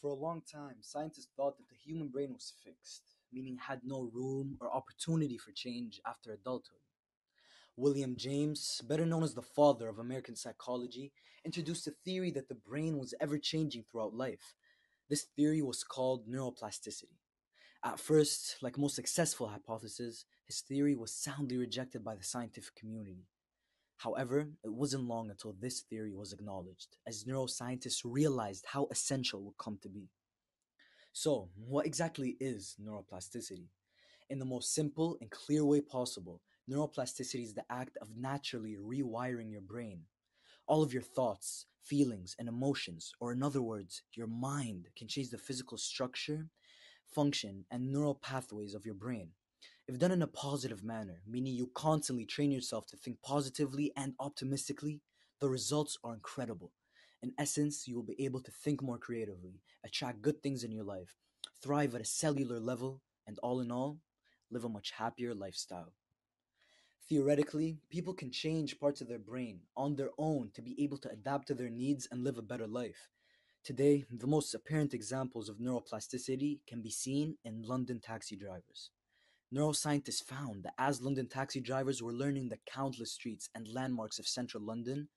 For a long time, scientists thought that the human brain was fixed, meaning it had no room or opportunity for change after adulthood. William James, better known as the father of American psychology, introduced a theory that the brain was ever changing throughout life. This theory was called neuroplasticity. At first, like most successful hypotheses, his theory was soundly rejected by the scientific community. However, it wasn't long until this theory was acknowledged, as neuroscientists realized how essential it would come to be. So, what exactly is neuroplasticity? In the most simple and clear way possible, neuroplasticity is the act of naturally rewiring your brain. All of your thoughts, feelings, and emotions, or in other words, your mind, can change the physical structure, function, and neural pathways of your brain. If done in a positive manner, meaning you constantly train yourself to think positively and optimistically, the results are incredible. In essence, you will be able to think more creatively, attract good things in your life, thrive at a cellular level, and all in all, live a much happier lifestyle. Theoretically, people can change parts of their brain on their own to be able to adapt to their needs and live a better life. Today, the most apparent examples of neuroplasticity can be seen in London taxi drivers. Neuroscientists found that as London taxi drivers were learning the countless streets and landmarks of central London,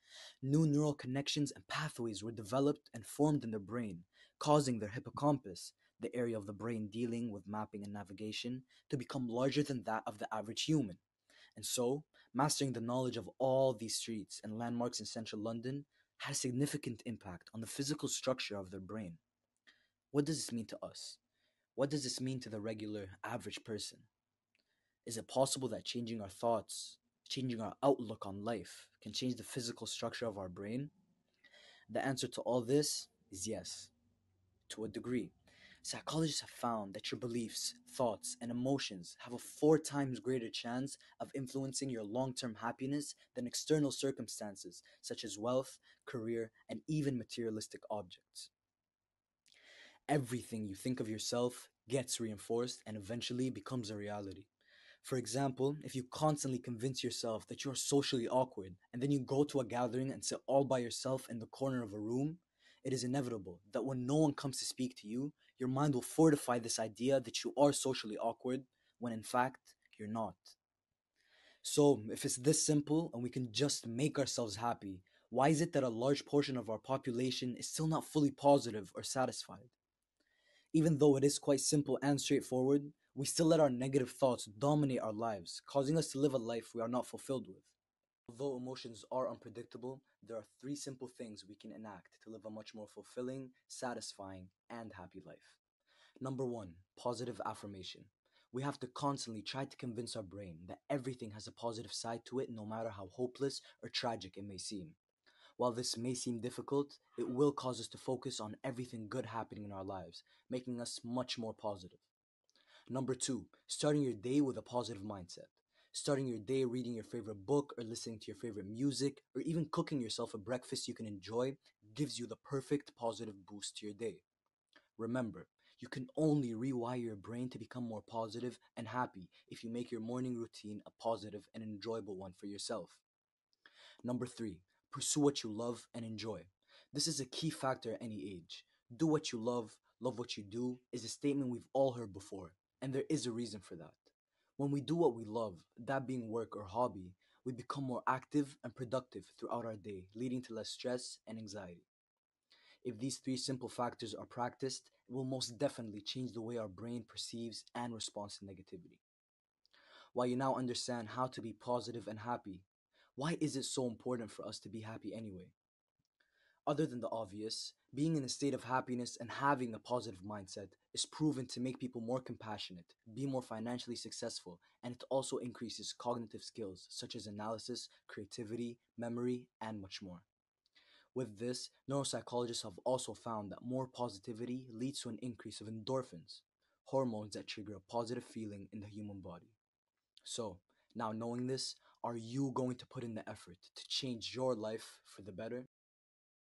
new neural connections and pathways were developed and formed in their brain, causing their hippocampus, the area of the brain dealing with mapping and navigation, to become larger than that of the average human. And so, mastering the knowledge of all these streets and landmarks in central London had a significant impact on the physical structure of their brain. What does this mean to us? What does this mean to the regular, average person? Is it possible that changing our thoughts, changing our outlook on life, can change the physical structure of our brain? The answer to all this is yes, to a degree. Psychologists have found that your beliefs, thoughts, and emotions have a 4 times greater chance of influencing your long term happiness than external circumstances such as wealth, career, and even materialistic objects. Everything you think of yourself gets reinforced and eventually becomes a reality. For example, if you constantly convince yourself that you're socially awkward and then you go to a gathering and sit all by yourself in the corner of a room, it is inevitable that when no one comes to speak to you, your mind will fortify this idea that you are socially awkward when in fact you're not. So, if it's this simple and we can just make ourselves happy, why is it that a large portion of our population is still not fully positive or satisfied? Even though it is quite simple and straightforward, we still let our negative thoughts dominate our lives, causing us to live a life we are not fulfilled with. Although emotions are unpredictable, there are 3 simple things we can enact to live a much more fulfilling, satisfying, and happy life. Number 1, positive affirmation. We have to constantly try to convince our brain that everything has a positive side to it, no matter how hopeless or tragic it may seem. While this may seem difficult, it will cause us to focus on everything good happening in our lives, making us much more positive. Number 2, starting your day with a positive mindset. Starting your day reading your favorite book or listening to your favorite music or even cooking yourself a breakfast you can enjoy gives you the perfect positive boost to your day. Remember, you can only rewire your brain to become more positive and happy if you make your morning routine a positive and enjoyable one for yourself. Number 3, pursue what you love and enjoy. This is a key factor at any age. Do what you love what you do is a statement we've all heard before, and there is a reason for that. When we do what we love, that being work or hobby, we become more active and productive throughout our day, leading to less stress and anxiety. If these 3 simple factors are practiced, it will most definitely change the way our brain perceives and responds to negativity. While you now understand how to be positive and happy, why is it so important for us to be happy anyway? Other than the obvious, being in a state of happiness and having a positive mindset is proven to make people more compassionate, be more financially successful, and it also increases cognitive skills such as analysis, creativity, memory, and much more. With this, neuropsychologists have also found that more positivity leads to an increase of endorphins, hormones that trigger a positive feeling in the human body. So, now knowing this, are you going to put in the effort to change your life for the better?